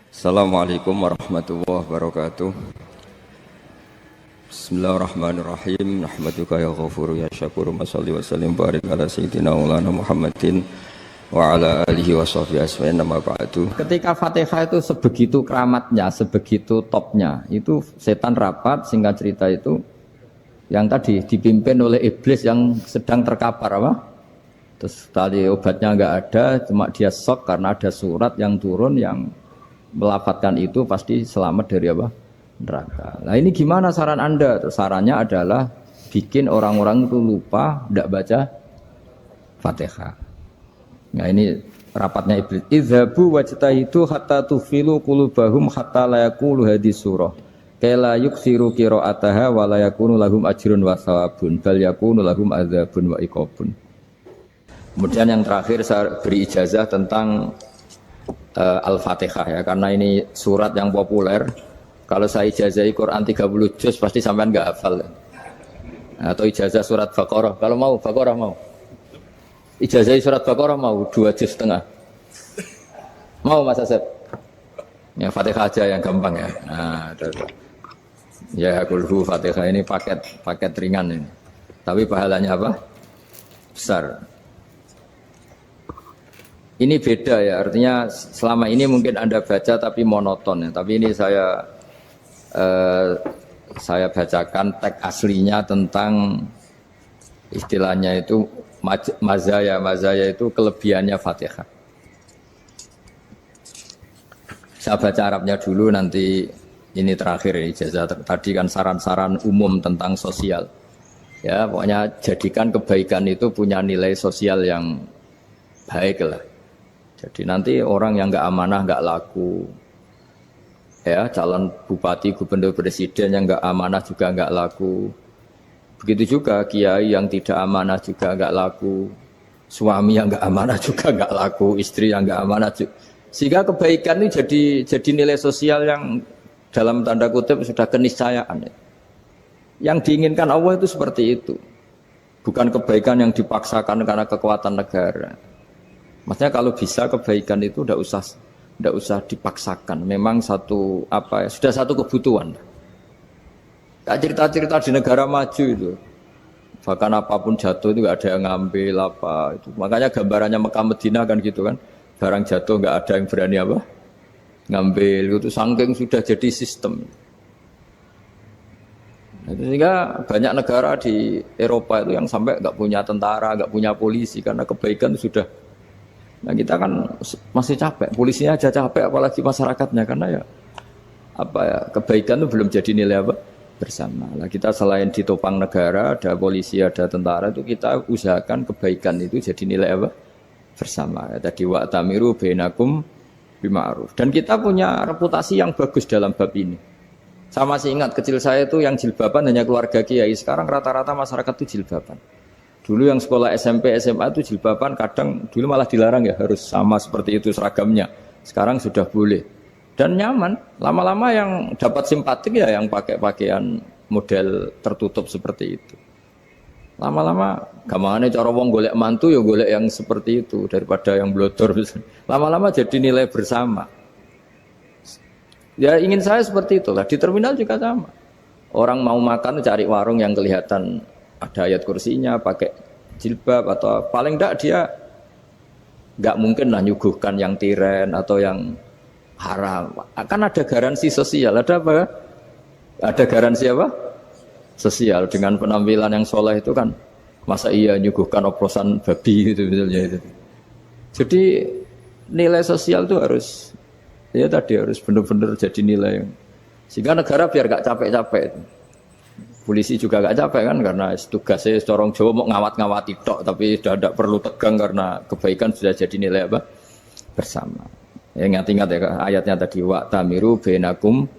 Assalamualaikum warahmatullahi wabarakatuh. Bismillahirrahmanirrahim. Nahmaduka ya ghafuru ya syakuru. Masalli wa sallim barik ala sayyidina maulana Muhammadin wa ala alihi wa sahbihi asma'in nama ba'du. Ketika Fatihah itu sebegitu keramatnya, sebegitu topnya, itu setan rapat, singkat cerita itu yang tadi dipimpin oleh iblis yang sedang terkapar apa? Terus tadi obatnya enggak ada, cuma dia shock karena ada surat yang turun yang melafatkan itu pasti selamat dari apa? Neraka. Nah ini gimana saran Anda? Sarannya adalah bikin orang-orang itu lupa tidak baca Fatihah. Nah ini rapatnya iblis. Idzabu wajtahidu hatta tufilu qulubahum hatta la yaqulu hadis surah. Kala yuksiru qira'ataha wa la yakunu lahum ajrun wa thawabun bal yakunu lahum adzabun wa iqabun. Kemudian yang terakhir saya beri ijazah tentang Al-Fatihah ya, karena ini surat yang populer. Kalau saya ijazahi Quran 30 juz pasti sampean enggak hafal. Atau ijazah surat Baqarah, kalau mau Baqarah mau. Ijazahi surat Baqarah mau 2 juz setengah. Mau Mas Asep? Ya Fatihah aja yang gampang ya. Nah, ya kulhu Fatihah ini paket ringan ini. Tapi pahalanya apa? Besar. Ini beda ya, artinya selama ini mungkin Anda baca tapi monoton ya. Tapi ini saya bacakan teks aslinya tentang istilahnya itu mazaya itu kelebihannya Fatihah. Saya baca Arabnya dulu, nanti ini terakhir ya, ijazah tadi kan saran-saran umum tentang sosial. Ya, pokoknya jadikan kebaikan itu punya nilai sosial yang baik lah. Jadi nanti orang yang nggak amanah nggak laku, ya calon bupati, gubernur, presiden yang nggak amanah juga nggak laku. Begitu juga kiai yang tidak amanah juga nggak laku, suami yang nggak amanah juga nggak laku, istri yang nggak amanah juga. Sehingga kebaikan ini jadi nilai sosial yang dalam tanda kutip sudah keniscayaan. Yang diinginkan Allah itu seperti itu, bukan kebaikan yang dipaksakan karena kekuatan negara. Maksudnya kalau bisa kebaikan itu tidak usah dipaksakan. Memang sudah satu kebutuhan. Cerita-cerita di negara maju itu, bahkan apapun jatuh itu nggak ada yang ngambil apa itu. Makanya gambarannya Mekah Madinah kan gitu kan, barang jatuh nggak ada yang berani apa ngambil. Itu saking sudah jadi sistem. Sehingga banyak negara di Eropa itu yang sampai nggak punya tentara, nggak punya polisi karena kebaikan itu sudah. Nah kita kan masih capek, polisinya aja capek apalagi masyarakatnya, karena kebaikan itu belum jadi nilai apa bersama. Nah kita selain ditopang negara, ada polisi, ada tentara, itu kita usahakan kebaikan itu jadi nilai apa bersama. Tadi wa'tamiru bainakum bima'ruf. Dan kita punya reputasi yang bagus dalam bab ini. Saya masih ingat kecil saya itu yang jilbaban hanya keluarga kiai. Sekarang rata-rata masyarakat itu jilbaban. Dulu yang sekolah SMP, SMA itu jilbaban kadang dulu malah dilarang ya, harus sama seperti itu seragamnya. Sekarang sudah boleh. Dan nyaman. Lama-lama yang dapat simpatik ya yang pakai pakaian model tertutup seperti itu. Lama-lama gamane cara wong golek mantu ya golek yang seperti itu daripada yang blodor. Lama-lama jadi nilai bersama. Ya ingin saya seperti itulah. Di terminal juga sama. Orang mau makan cari warung yang kelihatan ada ayat kursinya, pakai jilbab, atau paling enggak dia enggak mungkin lah nyuguhkan yang tiren atau yang haram. Akan ada garansi sosial, ada apa? Ada garansi apa? Sosial dengan penampilan yang soleh itu kan, masa iya nyuguhkan oplosan babi gitu misalnya itu. Jadi nilai sosial itu harus benar-benar jadi nilai. Sehingga negara biar enggak capek-capek itu. Polisi juga gak capek kan, karena tugasnya seorang Jawa mau ngawat-ngawati tok, tapi sudah tidak perlu tegang karena kebaikan sudah jadi nilai apa bersama. Ya, ingat-ingat ya ayatnya tadi, wa'tamiru bainakum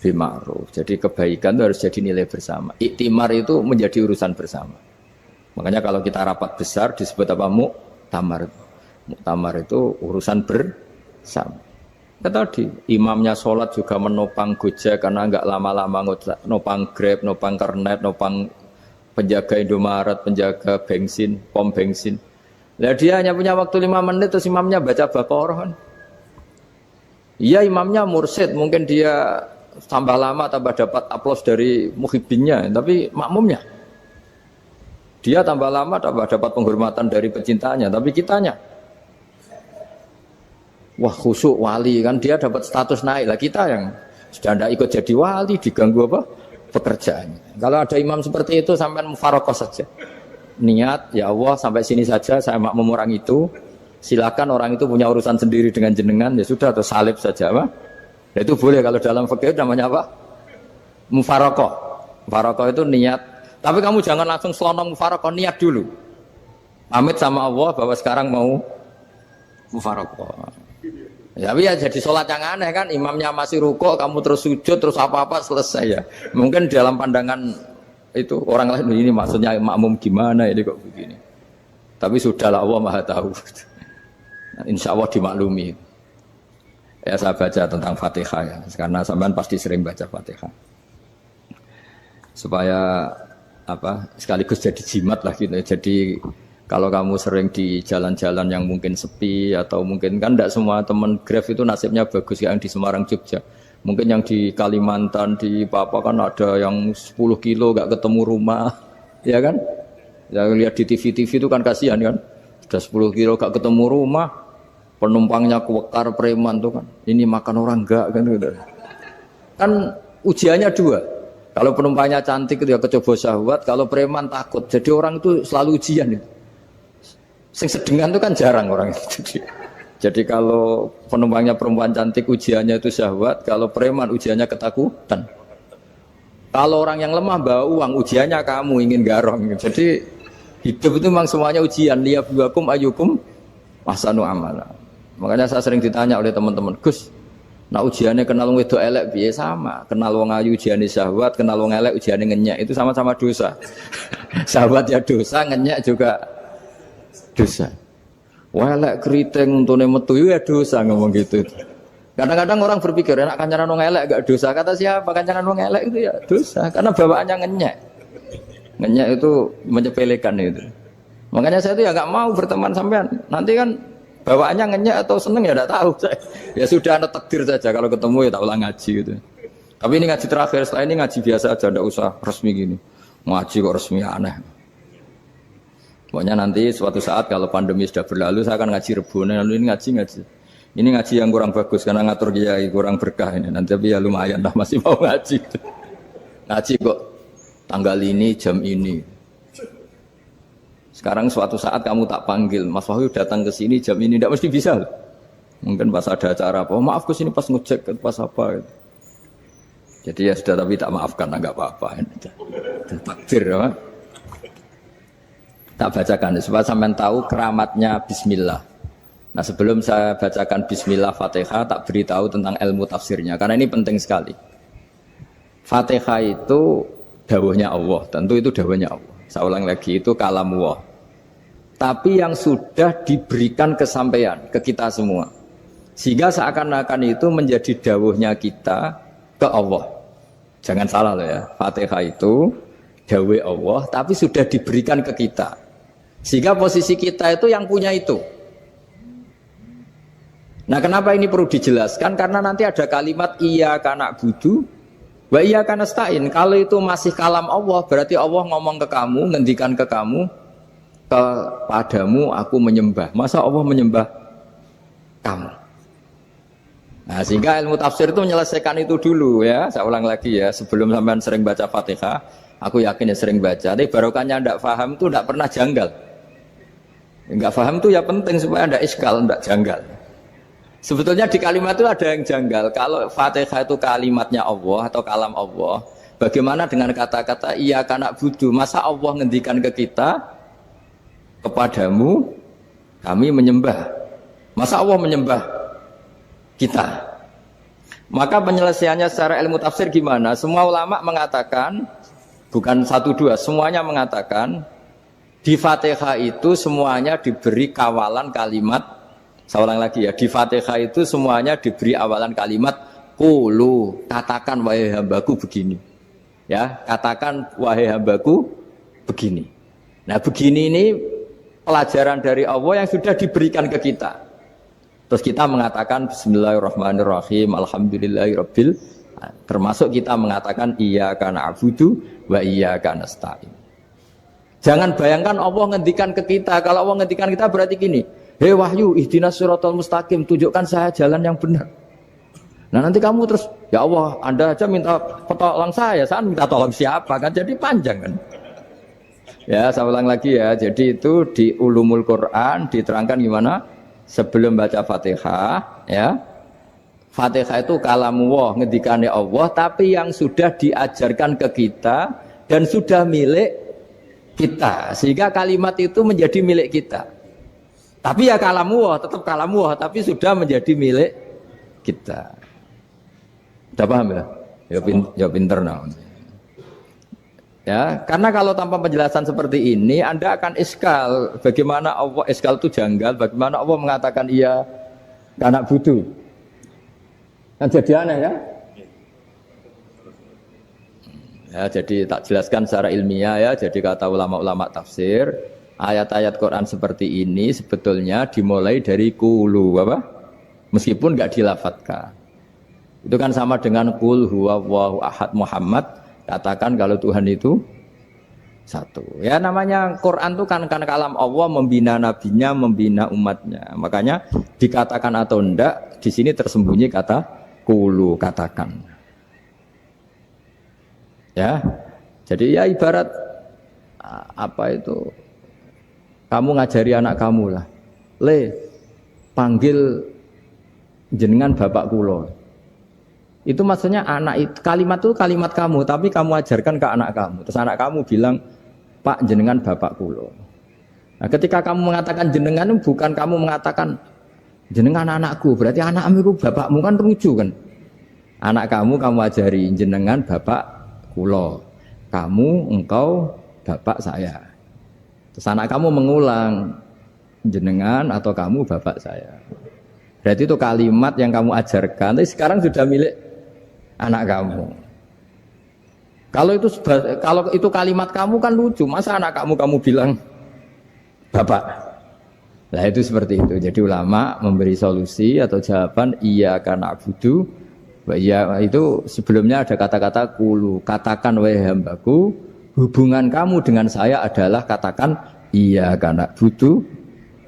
bima'ruf. Jadi kebaikan itu harus jadi nilai bersama. Iktimar itu menjadi urusan bersama. Makanya kalau kita rapat besar disebut apa? Muktamar. Muktamar itu urusan bersama. Tadi imamnya sholat juga menopang Gojek karena enggak lama-lama nopang Grab, nopang Kernet, nopang penjaga Indomaret, penjaga bensin, pom bensin. Lah dia hanya punya waktu 5 menit terus imamnya baca Baqarah kan. Iya imamnya mursyid, mungkin dia tambah lama tambah dapat aplaus dari muhibbinnya, tapi makmumnya dia tambah lama tambah dapat penghormatan dari pecintanya, tapi kitanya wah khusyuk wali kan dia dapat status naik lah, kita yang sudah tidak ikut jadi wali diganggu apa pekerjaannya. Kalau ada imam seperti itu sampai mufarokoh saja, niat ya Allah sampai sini saja saya makmum orang itu, silakan orang itu punya urusan sendiri dengan jenengan ya sudah, atau salib saja apa. Nah, itu boleh kalau dalam fikih namanya apa? Mufarokoh. Mufarokoh itu niat. Tapi kamu jangan langsung selonong mufarokoh, niat dulu. Pamit sama Allah bahwa sekarang mau mufarokoh. Ya, tapi ya jadi sholat yang aneh kan, imamnya masih rukuk, kamu terus sujud, terus apa-apa selesai ya. Mungkin dalam pandangan itu orang lain ini maksudnya makmum gimana ini kok begini. Tapi sudahlah Allah Maha tahu. Insya Allah dimaklumi. Ya saya baca tentang Fatihah ya, karena sampean pasti sering baca Fatihah. Supaya apa sekaligus jadi jimat lah gitu. Jadi kalau kamu sering di jalan-jalan yang mungkin sepi atau mungkin kan tidak semua teman Grab itu nasibnya bagus yang di Semarang Jogja. Mungkin yang di Kalimantan di Papua kan ada yang 10 kilo gak ketemu rumah, ya kan? Yang lihat di TV-TV itu kan kasihan kan. Sudah 10 kilo gak ketemu rumah, penumpangnya kuwekar preman tuh kan. Ini makan orang enggak kan gitu. Kan ujiannya dua. Kalau penumpangnya cantik itu ya kecoba syahwat, kalau preman takut. Jadi orang itu selalu ujian itu. Sing sedengan itu kan jarang orang itu. Jadi kalau penumpangnya perempuan cantik ujiannya itu syahwat, kalau preman ujiannya ketakutan. Kalau orang yang lemah bawa uang ujiannya kamu ingin garong. Jadi hidup itu memang semuanya ujian. Liyabluwakum ayyukum ahsanu amala. Makanya saya sering ditanya oleh teman-teman, Gus, nah ujiannya kenal wong wedok elek piye sama, kenal wong ayu ujiane syahwat, kenal wong elek ujiane ngenyek, itu sama-sama dosa. Syahwat ya dosa, ngenyek juga dosa. Wah elek keriting untune metu ya dosa ngomong gitu. Kadang-kadang orang berpikir enak kancanan wong elek gak dosa. Kata siapa kancanan wong elek itu ya dosa karena bawaannya ngenyek. Ngenyek itu menyepelekan itu. Makanya saya itu ya nggak mau berteman sampean. Nanti kan bawaannya ngenyek atau seneng ya tidak tahu. Ya sudah ada takdir saja kalau ketemu ya tak ulang ngaji gitu. Tapi ini ngaji terakhir, setelah ini ngaji biasa aja, tidak usah resmi gini. Ngaji kok resmi aneh. Pokoknya nanti suatu saat kalau pandemi sudah berlalu saya akan ngaji Rebone, lalu ini ngaji. Ini ngaji yang kurang bagus karena ngatur kiai kurang berkah ini. Nanti tapi ya lumayan lah masih mau ngaji. Ngaji kok tanggal ini jam ini. Sekarang suatu saat kamu tak panggil, Mas Wahyu datang ke sini jam ini, tidak mesti bisa. Mungkin pas ada acara apa, oh, maaf ke sini pas ngecek pas apa. Gitu. Jadi ya sudah tapi tak maafkan, enggak apa-apa. Takdir ya. Tak bacakan supaya sampean tahu keramatnya Bismillah. Nah sebelum saya bacakan Bismillah Fatihah, tak beritahu tentang ilmu tafsirnya karena ini penting sekali. Fatihah itu dawuhnya Allah, tentu itu dawuhnya Allah. Saya ulang lagi itu kalam Allah. Tapi yang sudah diberikan kesampaian ke kita semua, sehingga seakan-akan itu menjadi dawuhnya kita ke Allah. Jangan salah loh ya, Fatihah itu dawuh Allah, tapi sudah diberikan ke kita. Sehingga posisi kita itu yang punya itu. Nah kenapa ini perlu dijelaskan? Karena nanti ada kalimat iyyaka na'budu wa iyyaka nasta'in. Kalau itu masih kalam Allah, berarti Allah ngomong ke kamu, ngendikan ke kamu, kepadamu aku menyembah. Masa Allah menyembah kamu? Nah sehingga ilmu tafsir itu menyelesaikan itu dulu ya. Saya ulang lagi ya, sebelum sampean sering baca Fatihah, aku yakin ya sering baca. Tapi barokahnya tidak paham itu tidak pernah janggal. Enggak paham itu ya penting supaya ada iskal, tidak janggal. Sebetulnya di kalimat itu ada yang janggal. Kalau Fatihah itu kalimatnya Allah atau kalam Allah, bagaimana dengan kata-kata iyyaka na'budu? Masa Allah ngendikan ke kita, kepadamu kami menyembah. Masa Allah menyembah kita? Maka penyelesaiannya secara ilmu tafsir gimana? Semua ulama mengatakan, bukan satu dua, semuanya mengatakan di Fatihah itu semuanya diberi kawalan kalimat. Saya ulang lagi ya, di Fatihah itu semuanya diberi awalan kalimat qulu, katakan wahai hambaku begini. Ya, katakan wahai hambaku begini. Nah, begini ini pelajaran dari Allah yang sudah diberikan ke kita. Terus kita mengatakan bismillahirrahmanirrahim, alhamdulillahirabbil, termasuk kita mengatakan iyyaka na'budu wa iyyaka nasta'in. Jangan bayangkan Allah ngendikan ke kita. Kalau Allah ngendikan kita berarti gini, hei wahyu ihdinas siratal mustaqim, tunjukkan saya jalan yang benar. Nah nanti kamu terus, ya Allah, Anda aja minta tolong saya minta tolong siapa kan? Jadi panjang kan? Ya, saya ulang lagi ya. Jadi itu di Ulumul Quran diterangkan gimana? Sebelum baca Fatihah, ya. Fatihah itu kalamullah, ngendikane Allah, tapi yang sudah diajarkan ke kita dan sudah milik kita. Sehingga kalimat itu menjadi milik kita. Tapi ya kalamullah, tetap kalamullah, tapi sudah menjadi milik kita. Sudah paham ya? Ya pinter nah. Ya, karena kalau tanpa penjelasan seperti ini, Anda akan iskal. Bagaimana Allah, iskal itu janggal, bagaimana Allah mengatakan iya anak butuh. Kan jadi aneh ya? Ya, jadi tak jelaskan secara ilmiah ya. Jadi kata ulama-ulama tafsir, ayat-ayat Quran seperti ini sebetulnya dimulai dari qulu apa? Meskipun enggak dilafatkan. Itu kan sama dengan qul huwallahu ahad Muhammad. Katakan kalau Tuhan itu satu. Ya namanya Quran itu kan kalam Allah, membina nabinya, membina umatnya. Makanya dikatakan atau enggak, di sini tersembunyi kata qulu, katakan. Ya. Jadi ya ibarat apa itu? Kamu ngajari anak kamu lah. Le, panggil jenengan bapak kula. Itu maksudnya anak itu, kalimat itu kalimat kamu, tapi kamu ajarkan ke anak kamu. Terus anak kamu bilang, Pak jenengan bapak kulo. Nah ketika kamu mengatakan jenengan, bukan kamu mengatakan jenengan anakku, berarti anakmu itu bapakmu, kan lucu kan. Anak kamu ajari jenengan bapak kulo. Kamu, engkau, bapak saya. Terus anak kamu mengulang, jenengan atau kamu bapak saya. Berarti itu kalimat yang kamu ajarkan, tapi sekarang sudah milik anak kamu. Kalau itu kalimat kamu kan lucu. Masa anak kamu bilang bapak? Nah itu seperti itu. Jadi ulama memberi solusi atau jawaban iyyaka na'budu wa iya, itu sebelumnya ada kata-kata qulu. Katakan wahai hambaku, hubungan kamu dengan saya adalah katakan iyyaka na'budu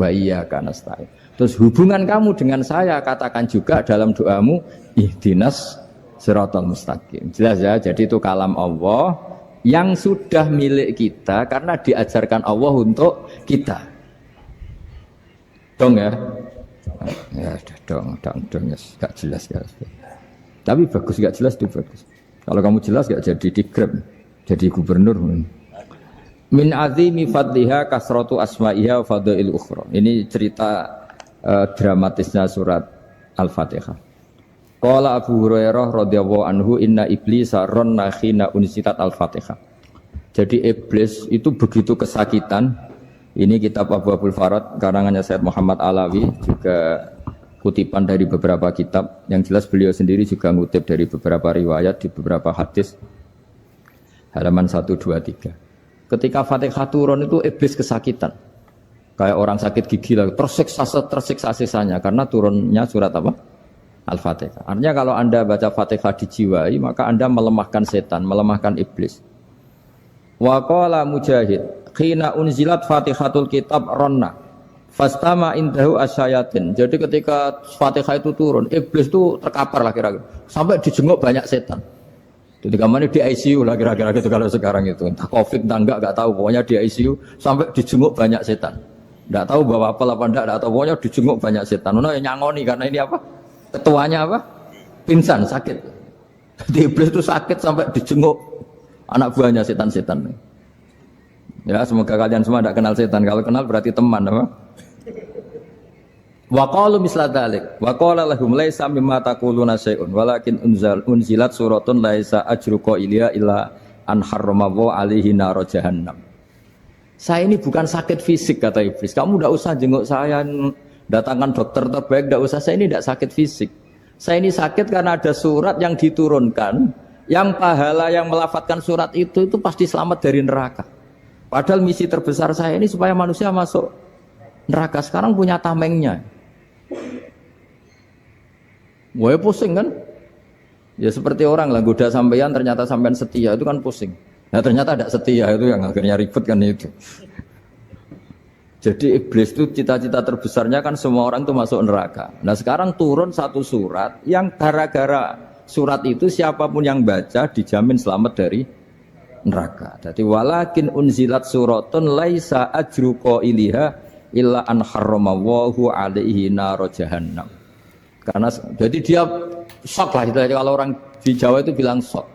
wa iyyaka nasta'in. Terus hubungan kamu dengan saya katakan juga dalam doamu ihdinas siratal mustaqim. Jelas ya, jadi itu kalam Allah yang sudah milik kita karena diajarkan Allah untuk kita. Dong ya? Ya sudah dong ya, gak jelas ya. Tapi bagus, gak jelas itu bagus. Kalau kamu jelas gak jadi digrab, jadi gubernur. Min azimi fadliha kasratu asma'iha wa fadail ukhra. Ini cerita dramatisnya surat Al-Fatihah. Qala Abu Hurairah radhiyallahu anhu inna iblisa ranna khina unsitat al-Fatihah. Jadi iblis itu begitu kesakitan. Ini kitab Abu Abul Farad karangannya Sayyid Muhammad Alawi, juga kutipan dari beberapa kitab. Yang jelas beliau sendiri juga ngutip dari beberapa riwayat di beberapa hadis. Halaman 123. Ketika Fatihah turun itu iblis kesakitan. Kayak orang sakit gigi lah, tersiksa sisanya karena turunnya surat apa? Al-Fatihah. Artinya kalau Anda baca Fatihah dijiwai, maka Anda melemahkan setan, melemahkan iblis. Wa qala Mujahid, khina unzilat Fatihatul Kitab ronna fastama indahu asyayatin. Jadi ketika Fatihah itu turun, iblis itu terkapar lah kira-kira. Sampai dijenguk banyak setan. Jadi kemana di ICU lah kira-kira gitu kalau sekarang itu. Entah Covid entah enggak tahu. Pokoknya di ICU sampai dijenguk banyak setan. Enggak tahu bawa apa enggak tahu. Pokoknya dijenguk banyak setan. Ono yang nyangoni karena ini apa? Ketuanya apa? Pingsan, sakit. Jadi iblis itu sakit sampai dijenguk anak buahnya setan-setan. Ya, semoga kalian semua tidak kenal setan. Kalau kenal berarti teman, apa? Wa qalu misla dzalik. Wa qala lahum laisa mimma taquluna syai'un walakin unzilat suratun laisa ajru qailiya illa an harrama alaihi nar jahannam. Saya ini bukan sakit fisik kata iblis. Kamu tidak usah jenguk saya, datangkan dokter terbaik, tidak usah. Saya ini tidak sakit fisik. Saya ini sakit karena ada surat yang diturunkan, yang pahala yang melafatkan surat itu pasti selamat dari neraka. Padahal misi terbesar saya ini supaya manusia masuk neraka. Sekarang punya tamengnya. Wah pusing kan? Ya seperti orang lah goda sampean ternyata sampean setia itu kan pusing. Nah ternyata tidak setia itu yang akhirnya ribet kan itu. Jadi iblis itu cita-cita terbesarnya kan semua orang itu masuk neraka. Nah sekarang turun satu surat yang gara-gara surat itu siapapun yang baca dijamin selamat dari neraka. Jadi walakin unzilat suratun laisa ajru qailiha illa an harramallahu alaihi nar jahannam. Karena jadi dia shock lah itu kalau orang di Jawa itu bilang shock.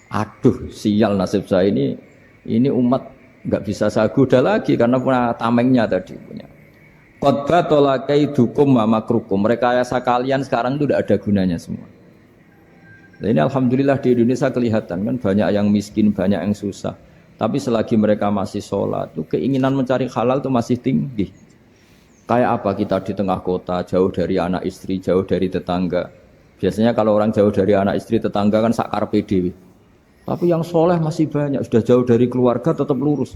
Aduh sial nasib saya ini umat nggak bisa saya goda lagi karena punya tamengnya tadi punya. Qad tolakaidukum wa makrukum. Rekayasa kalian sekarang itu tidak ada gunanya semua. Nah, ini alhamdulillah di Indonesia kelihatan kan banyak yang miskin, banyak yang susah. Tapi selagi mereka masih sholat, tuh keinginan mencari halal itu masih tinggi. Kayak apa kita di tengah kota, jauh dari anak istri, jauh dari tetangga. Biasanya kalau orang jauh dari anak istri, tetangga kan sakar PDW. Tapi yang soleh masih banyak, sudah jauh dari keluarga tetap lurus.